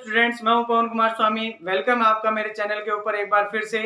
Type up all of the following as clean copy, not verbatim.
Students, मैं हूं पवन कुमार स्वामी। Welcome आपका मेरे चैनल के ऊपर एक बार फिर से।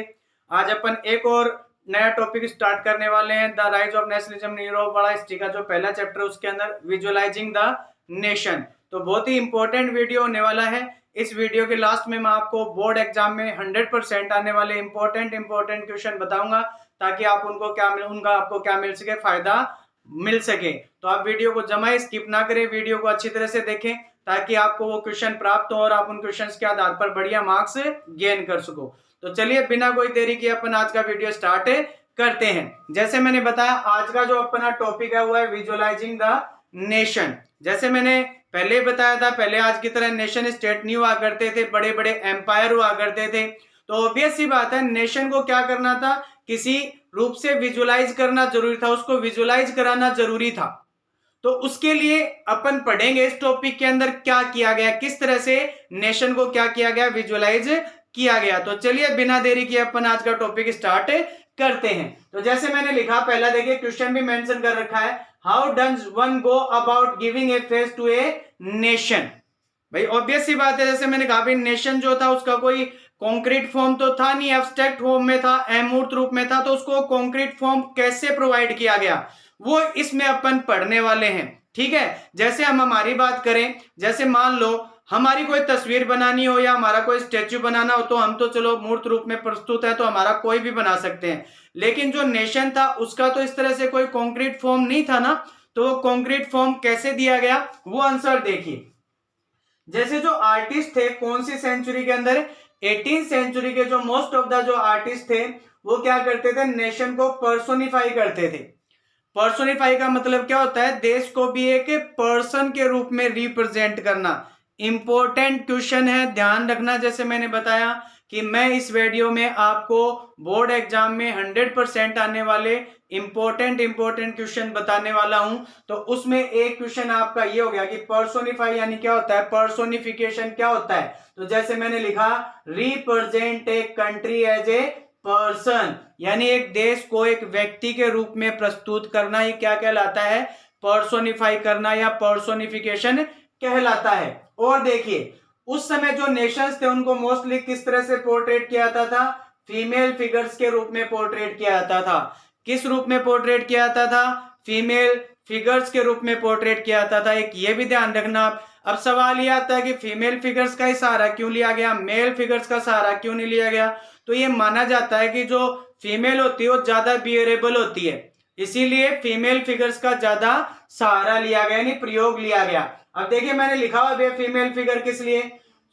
आज अपन एक और नया टॉपिक स्टार्ट करने वाले हैं, the rise of nationalism in Europe. बड़ा हिस्ट्री का जो पहला चैप्टर है उसके अंदर विजुअलाइजिंग द नेशन। तो बहुत ही इंपॉर्टेंट वीडियो होने वाला है। इस वीडियो के लास्ट में मैं आपको बोर्ड एग्जाम में 100% आने वाले इंपॉर्टेंट क्वेश्चन बताऊंगा, ताकि आप उनका आपको क्या मिल सके, फायदा मिल सके। तो आप वीडियो को जमाए, स्किप ना करें, वीडियो को अच्छी तरह से देखें, ताकि आपको वो क्वेश्चन प्राप्त हो और आप उन क्वेश्चंस के आधार पर बढ़िया मार्क्स गेन कर सको। तो चलिए बिना कोई देरी किए अपन आज का वीडियो स्टार्ट करते हैं। जैसे मैंने बताया, आज का जो अपना टॉपिक है वो है विजुअलाइजिंग द नेशन। जैसे मैंने पहले बताया था, पहले आज की तरह नेशन स्टेट नहीं हुआ करते थे, बड़े बड़े एम्पायर हुआ करते थे। तो ऑब्वियस सी बात है, नेशन को क्या करना था, किसी रूप से विजुअलाइज करना जरूरी था, उसको विजुअलाइज कराना जरूरी था। तो उसके लिए अपन पढ़ेंगे इस टॉपिक के अंदर क्या किया गया, किस तरह से नेशन को क्या किया गया, विजुअलाइज किया गया। तो चलिए बिना देरी किए अपन आज का टॉपिक स्टार्ट करते हैं। तो जैसे मैंने लिखा, पहला देखिए क्वेश्चन भी मेंशन कर रखा है, how does one go about giving a face to a nation. भाई ऑब्वियस सी बात है, जैसे मैंने कहा, नेशन जो था उसका कोई कॉन्क्रीट फॉर्म तो था नहीं, एब्स्ट्रैक्ट फॉर्म में था, अमूर्त रूप में था। तो उसको कॉन्क्रीट फॉर्म कैसे प्रोवाइड किया गया वो इसमें अपन पढ़ने वाले हैं। ठीक है, जैसे हम हमारी बात करें, जैसे मान लो हमारी कोई तस्वीर बनानी हो या हमारा कोई स्टेच्यू बनाना हो, तो हम तो चलो मूर्त रूप में प्रस्तुत है तो हमारा कोई भी बना सकते हैं। लेकिन जो नेशन था उसका तो इस तरह से कोई कॉन्क्रीट फॉर्म नहीं था ना। तो वो कॉन्क्रीट फॉर्म कैसे दिया गया, वो आंसर देखिए। जैसे जो आर्टिस्ट थे, कौन सी सेंचुरी के अंदर, 18वीं सेंचुरी के जो मोस्ट ऑफ द जो आर्टिस्ट थे वो क्या करते थे, नेशन को पर्सोनिफाई करते थे। पर्सोनिफाई का मतलब क्या होता है, देश को भी एक पर्सन के रूप में रिप्रेजेंट करना। इंपॉर्टेंट क्वेश्चन है, ध्यान रखना। जैसे मैंने बताया कि मैं इस वीडियो में आपको बोर्ड एग्जाम में 100% आने वाले इंपॉर्टेंट क्वेश्चन बताने वाला हूं। तो उसमें एक क्वेश्चन आपका ये हो गया कि पर्सोनिफाई यानी क्या होता है, पर्सोनिफिकेशन क्या होता है। तो जैसे मैंने लिखा, represent a country as a person, यानी एक देश को एक व्यक्ति के रूप में प्रस्तुत करना, ही क्या कहलाता है, पर्सोनिफाई करना या पर्सोनिफिकेशन कहलाता है। और देखिए, उस समय जो नेशंस थे उनको मोस्टली किस तरह से पोर्ट्रेट किया जाता था, फीमेल फिगर्स के रूप में पोर्ट्रेट किया जाता था। किस रूप में पोर्ट्रेट किया जाता था, फीमेल फिगर्स के रूप में पोर्ट्रेट किया जाता था। एक ये भी ध्यान रखना। अब सवाल ये आता है कि फीमेल फिगर्स का ही सहारा क्यों लिया गया, मेल फिगर्स का सहारा क्यों नहीं लिया गया। तो ये माना जाता है कि जो फीमेल होती है वो ज्यादा बियरेबल होती है, इसीलिए फीमेल फिगर्स का ज्यादा सहारा लिया गया, यानी प्रयोग लिया गया। अब देखिए मैंने लिखा हुआ फीमेल फिगर किस लिए,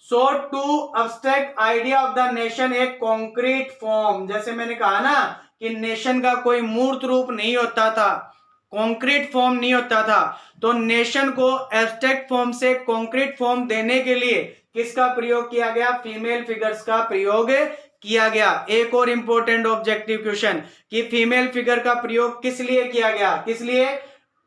so to abstract idea of the nation एक कॉन्क्रीट फॉर्म। जैसे मैंने कहा ना कि नेशन का कोई मूर्त रूप नहीं होता था, कॉन्क्रीट फॉर्म नहीं होता था। तो नेशन को एब्स्ट्रैक्ट फॉर्म से कॉन्क्रीट फॉर्म देने के लिए किसका प्रयोग किया गया, फीमेल फिगर्स का प्रयोग किया गया। एक और इंपॉर्टेंट ऑब्जेक्टिव क्वेश्चन कि फीमेल फिगर का प्रयोग किस लिए किया गया, किस लिए,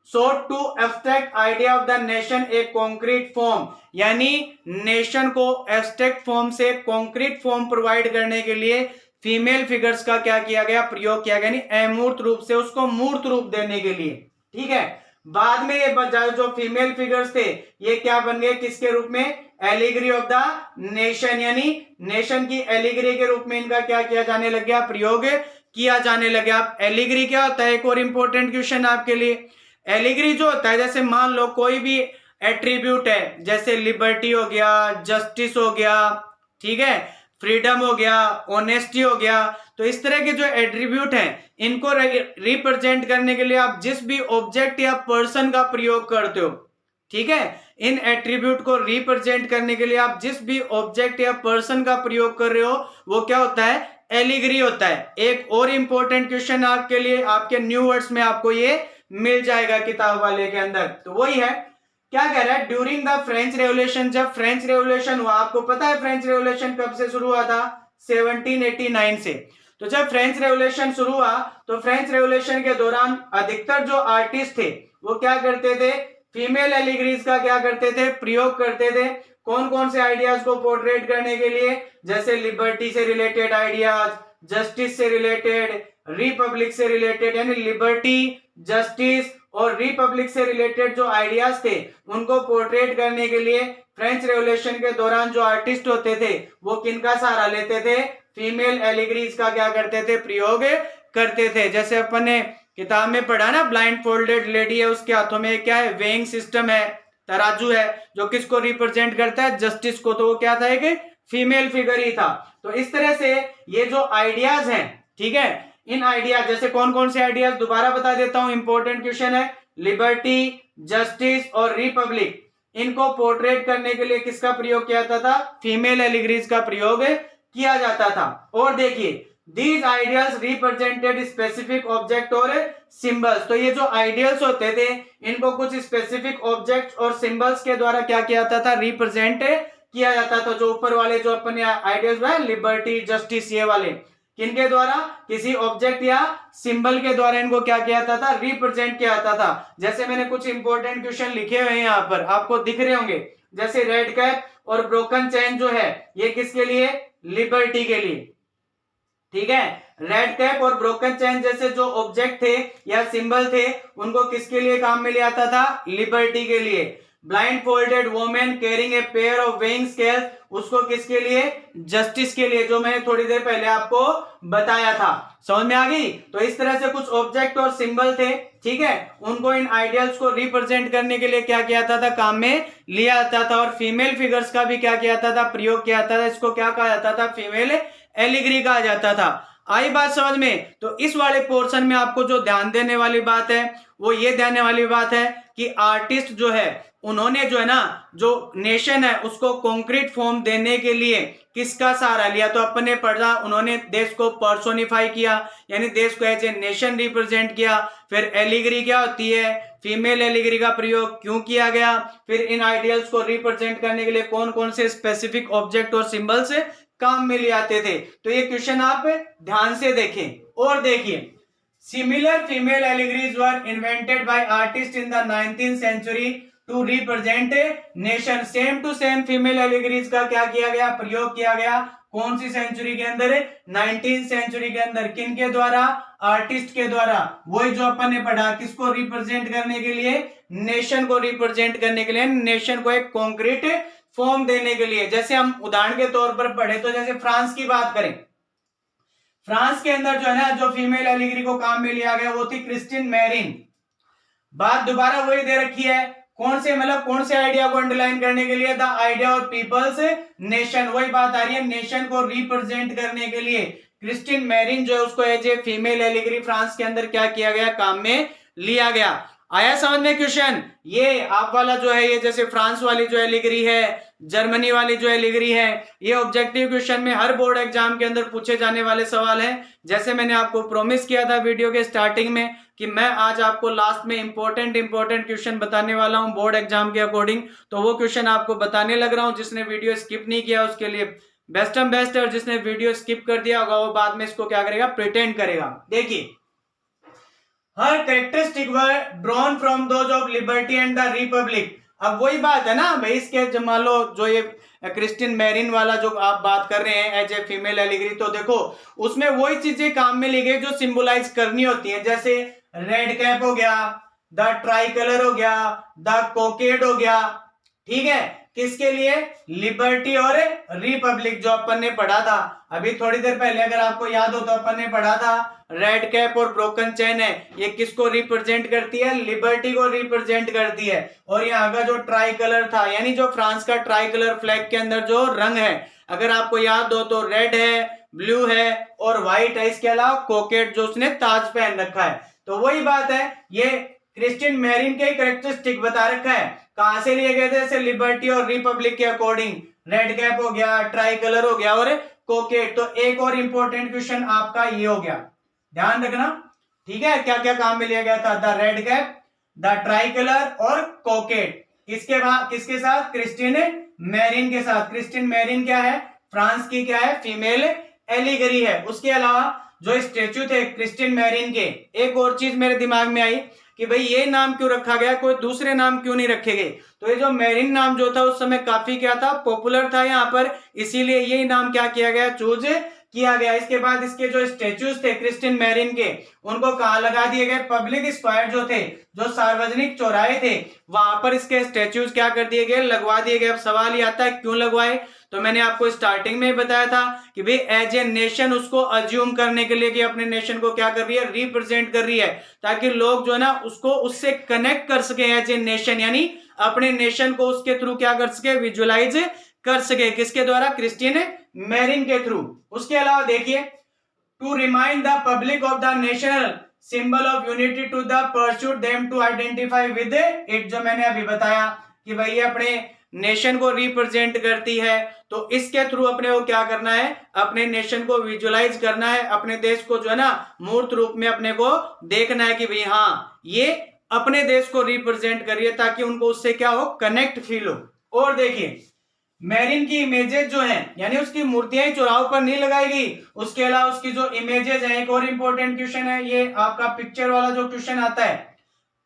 so to abstract idea of the nation a concrete form, यानी नेशन को एब्स्ट्रैक्ट फॉर्म से कॉन्क्रीट फॉर्म प्रोवाइड करने के लिए फीमेल फिगर्स का क्या किया गया, प्रयोग किया गया, यानी अमूर्त रूप से उसको मूर्त रूप देने के लिए। ठीक है, बाद में ये जो फीमेल फिगर्स थे ये क्या बन गए, किसके रूप में, एलिगरी ऑफ द नेशन, यानी नेशन की एलिगरी के रूप में इनका क्या किया जाने लग गया, प्रयोग किया जाने लग गया। एलिगरी क्या होता है, एक और इंपॉर्टेंट क्वेश्चन आपके लिए। एलिगरी जो होता है, जैसे मान लो कोई भी एट्रीब्यूट है, जैसे लिबर्टी हो गया, जस्टिस हो गया, ठीक है, फ्रीडम हो गया, ऑनेस्टी हो गया। तो इस तरह के जो एट्रीब्यूट हैं इनको रिप्रेजेंट करने के लिए आप जिस भी ऑब्जेक्ट या पर्सन का प्रयोग करते हो, ठीक है, इन एट्रीब्यूट को रिप्रेजेंट करने के लिए आप जिस भी ऑब्जेक्ट या पर्सन का प्रयोग कर रहे हो वो क्या होता है, एलिगरी होता है। एक और इंपॉर्टेंट क्वेश्चन आपके लिए, आपके न्यू वर्ड्स में आपको ये मिल जाएगा किताब वाले के अंदर। तो वही है, क्या कह रहा है, ड्यूरिंग द फ्रेंच रेवोल्यूशन, जब फ्रेंच रेवोल्यूशन हुआ, आपको पता है फ्रेंच रेवोल्यूशन कब से शुरू हुआ था, 1789 से। तो जब फ्रेंच रेवोल्यूशन शुरू हुआ तो फ्रेंच रेवोल्यूशन के दौरान अधिकतर जो आर्टिस्ट थे वो क्या करते थे, फीमेल एलिगरीज का क्या करते थे, प्रयोग करते थे। कौन कौन से आइडियाज को पोर्ट्रेट करने के लिए, जैसे लिबर्टी से रिलेटेड आइडियाज, जस्टिस से रिलेटेड, रिपब्लिक से रिलेटेड, यानी लिबर्टी, जस्टिस और रिपब्लिक से रिलेटेड जो आइडियाज थे उनको पोर्ट्रेट करने के लिए फ्रेंच रेवोल्यूशन के दौरान जो आर्टिस्ट होते थे वो किनका सहारा लेते थे, फीमेल एलिगरीज का क्या करते थे, प्रयोग करते थे। जैसे अपन ने किताब में पढ़ा ना, ब्लाइंड फोल्डेड लेडी है, उसके हाथों में क्या है, वेइंग सिस्टम है, तराजू है, जो किसको रिप्रेजेंट करता है, जस्टिस को। तो वो क्या था, एक फीमेल फिगर ही था। तो इस तरह से ये जो आइडियाज हैं, ठीक है, इन आइडियाज जैसे कौन कौन से आइडियाज, दोबारा बता देता हूं, इंपॉर्टेंट क्वेश्चन है, लिबर्टी, जस्टिस और रिपब्लिक, इनको पोर्ट्रेट करने के लिए किसका प्रयोग किया जाता था, फीमेल एलिगरीज का प्रयोग किया जाता था। और देखिए, these ideals represented specific object और सिंबल्स। तो ये जो आइडियल्स होते थे इनको कुछ स्पेसिफिक ऑब्जेक्ट्स और सिंबल्स के द्वारा क्या किया जाता था, रिप्रेजेंट किया जाता था। जो ऊपर वाले जो अपने आइडियल्स है, लिबर्टी, जस्टिस, ये वाले किनके द्वारा, किसी ऑब्जेक्ट या सिंबल के द्वारा इनको क्या किया जाता था, रिप्रेजेंट किया जाता था। जैसे मैंने कुछ इंपॉर्टेंट क्वेश्चन लिखे हुए हैं यहाँ पर, आपको दिख रहे होंगे। जैसे रेड कैप और ब्रोकन चेन जो है ये किसके लिए, लिबर्टी के लिए, ठीक है। रेड कैप और ब्रोकन चेन जैसे जो ऑब्जेक्ट थे या सिंबल थे उनको किसके लिए काम में लिया जाता था, लिबर्टी के लिए। Blind folded women carrying a pair of weighing scales, उसको किसके लिए, जस्टिस के लिए, जो मैंने थोड़ी देर पहले आपको बताया था। समझ में आ गई। तो इस तरह से कुछ ऑब्जेक्ट और सिंबल थे, ठीक है, उनको इन आइडियल्स को रिप्रेजेंट करने के लिए क्या किया जाता था, काम में लिया जाता था। और फीमेल फिगर्स का भी क्या किया जाता था, प्रयोग किया जाता था। इसको क्या कहा जाता था, फीमेल एलिगरी कहा जाता था। आई बात समझ में। तो इस वाले पोर्शन में आपको जो ध्यान देने वाली बात है वो ये देने वाली बात है कि आर्टिस्ट जो है उन्होंने जो है ना, जो नेशन है उसको कॉन्क्रीट फॉर्म देने के लिए किसका सहारा लिया। तो अपन ने पढ़ा, उन्होंने देश को पर्सोनिफाई किया, यानी देश को एज ए नेशन रिप्रेजेंट किया। फिर एलिगरी क्या होती है, फीमेल एलिगरी का प्रयोग क्यों किया गया, फिर इन आइडियल्स को रिप्रेजेंट करने के लिए कौन कौन से स्पेसिफिक ऑब्जेक्ट और सिंबल्स काम में ले आते थे। तो ये क्वेश्चन आप ध्यान से देखें। और देखिए, similar female allegories were invented by artist in the 19th century to represent nation. Same to same female allegories का क्या किया गया, प्रयोग किया गया। कौन सी सेंचुरी के अंदर, 19th सेंचुरी के अंदर। किन के द्वारा, आर्टिस्ट के द्वारा। वही जो अपन ने पढ़ा, किसको रिप्रेजेंट करने के लिए, नेशन को रिप्रेजेंट करने के लिए, नेशन को एक कॉन्क्रीट फॉर्म देने के लिए। जैसे हम उदाहरण के तौर पर पढ़े तो जैसे फ्रांस की बात करें, फ्रांस के अंदर जो है ना, जो फीमेल एलिगरी को काम में लिया गया वो थी क्रिस्टिन मैरिन। बात दोबारा वही दे रखी है, कौन से, मतलब कौन से आइडिया को अंडरलाइन करने के लिए, the idea of people's nation. वही बात आ रही है, नेशन को रिप्रेजेंट करने के लिए क्रिस्टिन मैरिन जो है उसको as a female allegory France के अंदर क्या किया गया, काम में लिया गया। आया समझ में क्वेश्चन। ये आप वाला जो है, ये जैसे फ्रांस वाली जो एलिगरी है, जर्मनी वाली जो एलिगरी है, ये ऑब्जेक्टिव क्वेश्चन में हर बोर्ड एग्जाम के अंदर पूछे जाने वाले सवाल हैं। जैसे मैंने आपको प्रॉमिस किया था वीडियो के स्टार्टिंग में कि मैं आज आपको लास्ट में इंपॉर्टेंट क्वेश्चन बताने वाला हूं बोर्ड एग्जाम के अकॉर्डिंग। तो वो क्वेश्चन आपको बताने लग रहा हूं। जिसने वीडियो स्किप नहीं किया उसके लिए बेस्ट एंड बेस्ट है, और जिसने वीडियो स्किप कर दिया होगा वो बाद में इसको क्या करेगा, प्रिटेंड करेगा। देखिए, हर characteristic were drawn from those of liberty and the republic. अब वही बात है ना भाई, इसके मान लो जो ये क्रिस्टिन मैरिन वाला जो आप बात कर रहे हैं एज ए फीमेल एलिगरी, तो देखो उसमें वही चीजें काम में ली गई जो सिंबलाइज करनी होती है। जैसे रेड कैप हो गया, द ट्राई कलर हो गया, द कोकेड हो गया, ठीक है, किसके लिए, लिबर्टी और रिपब्लिक, जो अपन ने पढ़ा था अभी थोड़ी देर पहले। अगर आपको याद हो तो अपन ने पढ़ा था रेड कैप और ब्रोकन चेन है, ये किसको रिप्रेजेंट करती है, लिबर्टी को रिप्रेजेंट करती है। और यहाँ का जो ट्राई कलर था, यानी जो फ्रांस का ट्राई कलर फ्लैग के अंदर जो रंग है, अगर आपको याद हो तो रेड है, ब्लू है और व्हाइट है। इसके अलावा कोकेट जो उसने ताज पहन रखा है। तो वही बात है, ये क्रिस्टिन मैरिन के कैरेक्टरिस्टिक बता रखा है, कहां से लिए गए थे, जैसे लिबर्टी और रिपब्लिक के अकॉर्डिंग। रेड कैप हो गया, ट्राई कलर हो गया और कोकेट। तो एक और इंपॉर्टेंट क्वेश्चन आपका ये हो गया, ध्यान रखना, ठीक है, क्या क्या काम में लिया गया था, the red cap, the try colour और कोकेट। किसके बाद, किसके साथ, क्रिस्टिन मैरिन के साथ। क्रिस्टिन मैरिन क्या है, फ्रांस की क्या है, फीमेल एलिगरी है। उसके अलावा जो स्टेच्यू थे क्रिस्टिन मैरिन के, एक और चीज मेरे दिमाग में आई कि भाई ये नाम क्यों रखा गया, कोई दूसरे नाम क्यों नहीं रखे गए। तो ये जो मैरिन नाम जो था उस समय काफी क्या था, पॉपुलर था यहाँ पर, इसीलिए यही नाम क्या किया गया, चूज किया गया। इसके बाद इसके जो स्टेच्यूज थे क्रिस्टिन मैरिन के, उनको कहाँ लगा दिए गए, पब्लिक स्क्वायर जो थे, जो सार्वजनिक चौराहे थे, वहां पर इसके स्टेच्यूज क्या कर दिए गए, लगवा दिए गए। अब सवाल ये आता है क्यों लगवाए, तो मैंने आपको स्टार्टिंग में ही बताया था कि भाई एज ए नेशन उसको अज्यूम करने के लिए कि अपने नेशन को क्या कर रही है, रिप्रेजेंट कर रही है, ताकि लोग जो है ना उसको उससे कनेक्ट कर सके एज ए नेशन, यानी अपने नेशन को उसके थ्रू क्या कर सके, विजुअलाइज कर सके। किसके द्वारा, क्रिस्टिन मैरिन के थ्रू। उसके अलावा देखिए, to remind the public of the national symbol of unity to the pursuit them to identify with it, जो मैंने अभी बताया कि भाई अपने नेशन को रिप्रेजेंट करती है, तो इसके थ्रू अपने को क्या करना है, अपने नेशन को विजुअलाइज करना है, अपने देश को जो है ना मूर्त रूप में अपने को देखना है कि भाई हाँ ये अपने देश को रिप्रेजेंट करिए, ताकि उनको उससे क्या हो, कनेक्ट फील हो। और देखिए मैरिन की इमेजेस जो हैं, यानी उसकी मूर्तियां चौराहों पर नहीं लगाई गई, उसके अलावा उसकी जो इमेजेस हैं, एक और इंपॉर्टेंट क्वेश्चन है ये आपका पिक्चर वाला जो क्वेश्चन आता है,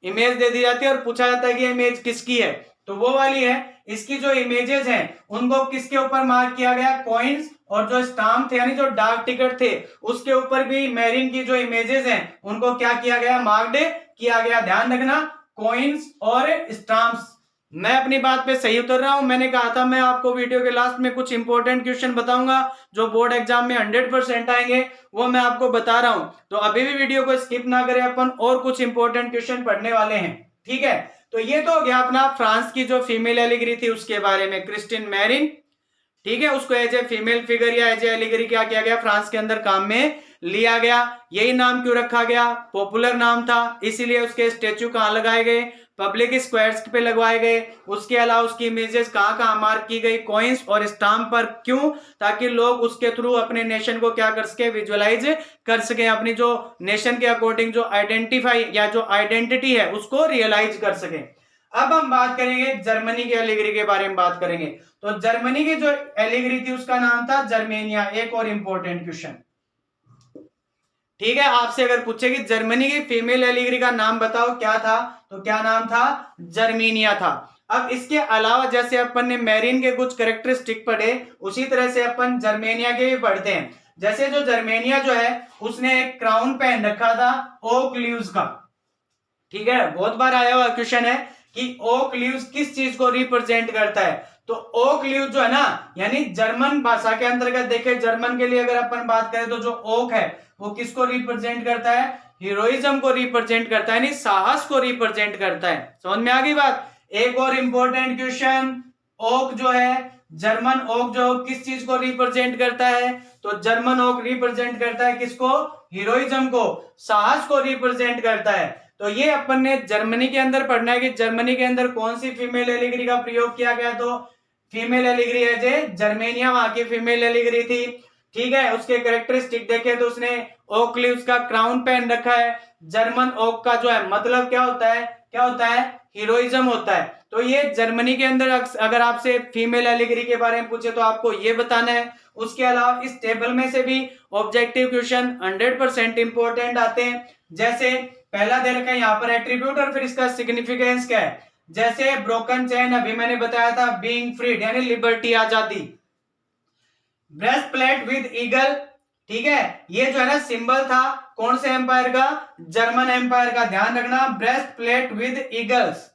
इमेज दे दी जाती है और पूछा जाता है कि इमेज किसकी है, तो वो वाली है। इसकी जो इमेजेस हैं उनको किसके ऊपर मार्क किया गया, कॉइन्स और जो स्टाम्प थे, यानी जो डाक टिकट थे, उसके ऊपर भी मैरिन की जो इमेजेस हैं उनको क्या किया गया, मार्क्ड किया गया। ध्यान रखना, कॉइन्स और स्टाम्प्स। मैं अपनी बात पे सही उतर रहा हूं। मैंने कहा था मैं आपको वीडियो के लास्ट में कुछ इंपॉर्टेंट क्वेश्चन बताऊंगा जो बोर्ड एग्जाम में 100% आएंगे, वो मैं आपको बता रहा हूं, तो अभी भी वीडियो को स्किप ना करें, अपन और कुछ इंपॉर्टेंट क्वेश्चन पढ़ने वाले हैं। ठीक है, तो ये तो हो गया अपना फ्रांस की जो फीमेल एलिगरी थी उसके बारे में, क्रिस्टिन मैरिन। ठीक है, उसको एज ए फीमेल फिगर या एज ए एलिगरी क्या किया गया, फ्रांस के अंदर काम में लिया गया। यही नाम क्यों रखा गया, पॉपुलर नाम था, इसीलिए उसके स्टेच्यू कहां लगाए गए, पब्लिक स्क्वायर्स पे लगवाए गए। उसके अलावा उसकी इमेजेस कहां कहां मार्क की गई, कॉइन्स और स्टाम्प पर, क्यों, ताकि लोग उसके थ्रू अपने नेशन को क्या कर सके, विजुअलाइज कर सके, अपनी जो नेशन के अकॉर्डिंग जो आइडेंटिफाई या जो आइडेंटिटी है उसको रियलाइज कर सके। अब हम बात करेंगे जर्मनी के एलिगरी के बारे में बात करेंगे। तो जर्मनी की जो एलिगरी थी उसका नाम था जर्मेनिया। एक और इंपॉर्टेंट क्वेश्चन, ठीक है, आपसे अगर पूछे कि जर्मनी की फीमेल एलिगरी का नाम बताओ क्या था, तो क्या नाम था, जर्मीनिया था। अब इसके अलावा जैसे अपन ने मैरिन के कुछ कैरेक्टरिस्टिक पढ़े, उसी तरह से अपन जर्मेनिया के भी पढ़ते हैं। जैसे जो जर्मेनिया जो है उसने एक क्राउन पहन रखा था ओक लीव्स का। ठीक है, बहुत बार आया हुआ क्वेश्चन है कि ओक लीव्स किस चीज को रिप्रेजेंट करता है, तो ओक लीव जो है ना, यानी जर्मन भाषा के अंतर्गत देखे, जर्मन के लिए अगर अपन बात करें तो जो ओक है वो किसको रिप्रेजेंट करता है, हीरोइज्म को रिप्रेजेंट करता है, यानी साहस को रिप्रेजेंट करता है। समझ में आ गई बात। एक और इंपॉर्टेंट क्वेश्चन, ओक जो है, जर्मन ओक जो किस चीज को रिप्रेजेंट करता है, तो जर्मन ओक रिप्रेजेंट करता है किसको, हीरोइज्म को, साहस को रिप्रेजेंट करता है। तो ये अपन ने जर्मनी के अंदर पढ़ना है कि जर्मनी के अंदर कौन सी फीमेल एलिगरी का प्रयोग किया गया, तो फीमेल एलिगरी है जे जर्मेनिया वहां की फीमेल एलिगरी थी। ठीक है, उसके कैरेक्टरिस्टिक देखे तो उसने ओक लीव्स का क्राउन पहन रखा है। जर्मन ओक का जो है मतलब क्या होता है, क्या होता है, हीरोइज्म होता है। तो ये जर्मनी के अंदर अगर आपसे फीमेल एलिगरी के बारे में पूछे तो आपको ये बताना है। उसके अलावा इस टेबल में से भी ऑब्जेक्टिव क्वेश्चन 100% इंपॉर्टेंट आते हैं। जैसे पहला दे रखा है यहाँ पर एट्रीब्यूट और फिर इसका सिग्निफिकेंस क्या है। जैसे ब्रोकन चेन, अभी मैंने बताया था बीइंग फ्रीड यानी लिबर्टी, आजादी। ब्रेस्ट प्लेट विद ईगल, ठीक है, ये जो है ना सिंबल था कौन से एम्पायर का, जर्मन एम्पायर का। ध्यान रखना, breast plate with eagles,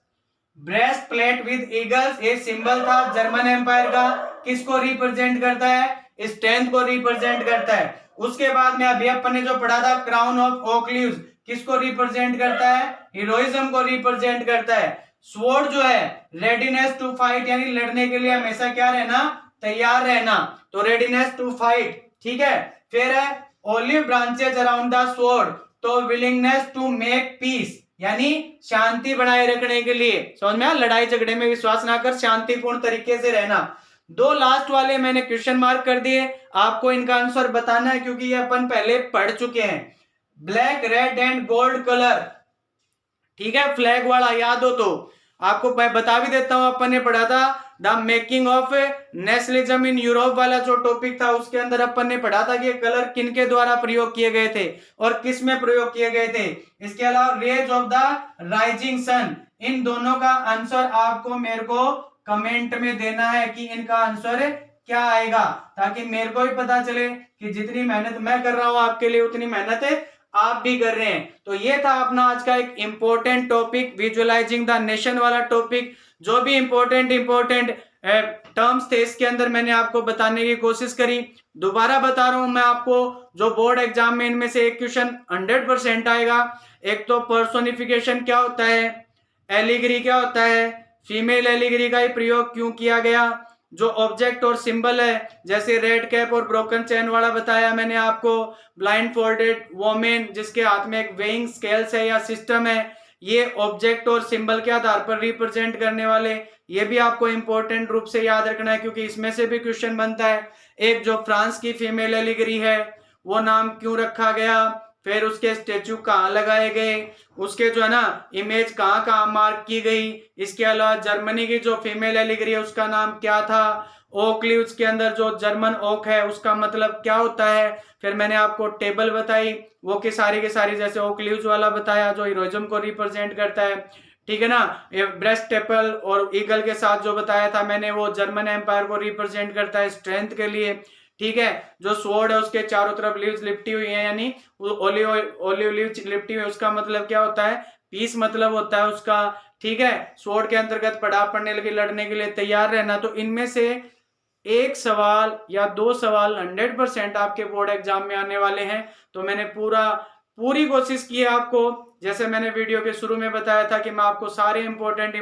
breast plate with eagles ये सिंबल था जर्मन एम्पायर का। किसको रिप्रेजेंट करता है, स्ट्रेंथ को रिप्रेजेंट करता है। उसके बाद में अभी अपन ने जो पढ़ा था क्राउन ऑफ ओक लीव्स, किसको रिप्रेजेंट करता है, हीरोइज्म को रिप्रेजेंट करता है। स्वॉर्ड जो है रेडीनेस टू फाइट, यानी लड़ने के लिए हमेशा क्या रहना, तैयार रहना, तो रेडीनेस टू फाइट। ठीक है, फिर है olive branches around the sword, तो विलिंगनेस टू मेक पीस, यानी शांति बनाए रखने के लिए। समझ में, लड़ाई झगड़े में विश्वास ना कर, शांतिपूर्ण तरीके से रहना। दो लास्ट वाले मैंने क्वेश्चन मार्क कर दिए, आपको इनका आंसर बताना है क्योंकि ये अपन पहले पढ़ चुके हैं। Black red and gold colour, ठीक है, फ्लैग वाला याद हो तो आपको मैं बता भी देता हूं, अपन ने पढ़ा था the making of nationalism in Europe वाला जो टॉपिक था, उसके अंदर अपन ने पढ़ा था कि कलर किन के द्वारा प्रयोग किए गए थे और किस में प्रयोग किए गए थे। इसके अलावा rays of the rising sun, इन दोनों का आंसर आपको मेरे को कमेंट में देना है कि इनका आंसर क्या आएगा, ताकि मेरे को भी पता चले कि जितनी मेहनत मैं कर रहा हूं आपके लिए उतनी मेहनत आप भी कर रहे हैं। तो ये था अपना आज का एक important topic, visualising the nation वाला टॉपिक। जो भी इंपॉर्टेंट टर्म्स थे इसके अंदर मैंने आपको बताने की कोशिश करी। दोबारा बता रहा हूं मैं आपको, जो बोर्ड एग्जाम में इनमें से एक क्वेश्चन 100% आएगा। एक तो पर्सोनिफिकेशन क्या होता है, एलिगरी क्या होता है, फीमेल एलिगरी का ही प्रयोग क्यों किया गया, जो ऑब्जेक्ट और सिंबल है जैसे रेड कैप और ब्रोकन चैन वाला बताया मैंने आपको, ब्लाइंड फोल्डेड वोमेन जिसके हाथ में एक वेइंग स्केल्स है या सिस्टम है, ये ऑब्जेक्ट और सिंबल के आधार पर रिप्रेजेंट करने वाले, ये भी आपको इंपॉर्टेंट रूप से याद रखना है क्योंकि इसमें से भी क्वेश्चन बनता है। एक जो फ्रांस की फीमेल एलिगरी है वो नाम क्यों रखा गया, फिर उसके स्टेचू कहाँ लगाए गए, उसके जो है ना इमेज कहाँ कहाँ मार्क की गई। इसके अलावा जर्मनी की जो फीमेल एलिगरी है उसका नाम क्या था, ओक लीव्स के अंदर जो जर्मन ओक है उसका मतलब क्या होता है। फिर मैंने आपको टेबल बताई वो की सारी जैसे ओक लीव्स वाला बताया जो हीरोइज्म को रिप्रेजेंट करता है, ठीक है ना। ब्रेस्ट टेपल और ईगल के साथ जो बताया था मैंने वो जर्मन एम्पायर को रिप्रेजेंट करता है स्ट्रेंथ के लिए, ठीक है। जो स्वॉर्ड है उसके चारों तरफ लीव्स लिपटी हुई है यानी ओलिव लीव्स लिपटी हुई, उसका मतलब क्या होता है, पीस मतलब होता है उसका, ठीक है। स्वॉर्ड के अंतर्गत पड़ाव पड़ने लगे लड़ने के लिए तैयार रहना। तो इनमें से एक सवाल या दो सवाल 100% आपके बोर्ड एग्जाम में आने वाले हैं। तो मैंने पूरी कोशिश की है आपको, जैसे मैंने वीडियो के शुरू में बताया था कि मैं आपको सारे इंपॉर्टेंट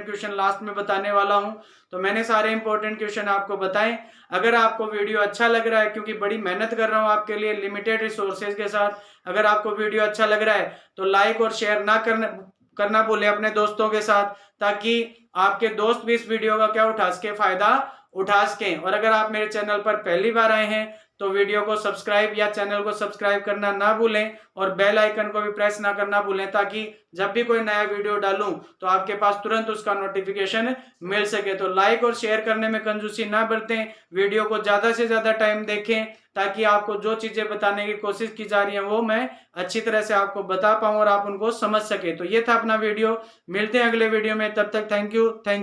क्वेश्चन लास्ट में बताने वाला हूं, तो मैंने सारे इंपॉर्टेंट क्वेश्चन आपको बताए। अगर आपको वीडियो अच्छा लग रहा है, क्योंकि बड़ी मेहनत कर रहा हूं आपके लिए लिमिटेड रिसोर्सेज के साथ, अगर आपको वीडियो अच्छा लग रहा है तो लाइक और शेयर ना करना भूलें अपने दोस्तों के साथ, ताकि आपके दोस्त भी इस वीडियो का क्या उठा सके, फायदा उठा सकें। और अगर आप मेरे चैनल पर पहली बार आए हैं तो वीडियो को सब्सक्राइब या चैनल को सब्सक्राइब करना ना भूलें और बेल आइकन को भी प्रेस ना करना भूलें, ताकि जब भी कोई नया वीडियो डालूं तो आपके पास तुरंत उसका नोटिफिकेशन मिल सके। तो लाइक और शेयर करने में कंजूसी ना बरतें, वीडियो को ज्यादा से ज्यादा टाइम देखें, ताकि आपको जो चीजें बताने की कोशिश की जा रही है वो मैं अच्छी तरह से आपको बता पाऊं और आप उनको समझ सके। तो ये था अपना वीडियो, मिलते हैं अगले वीडियो में, तब तक थैंक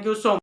यू सो मच।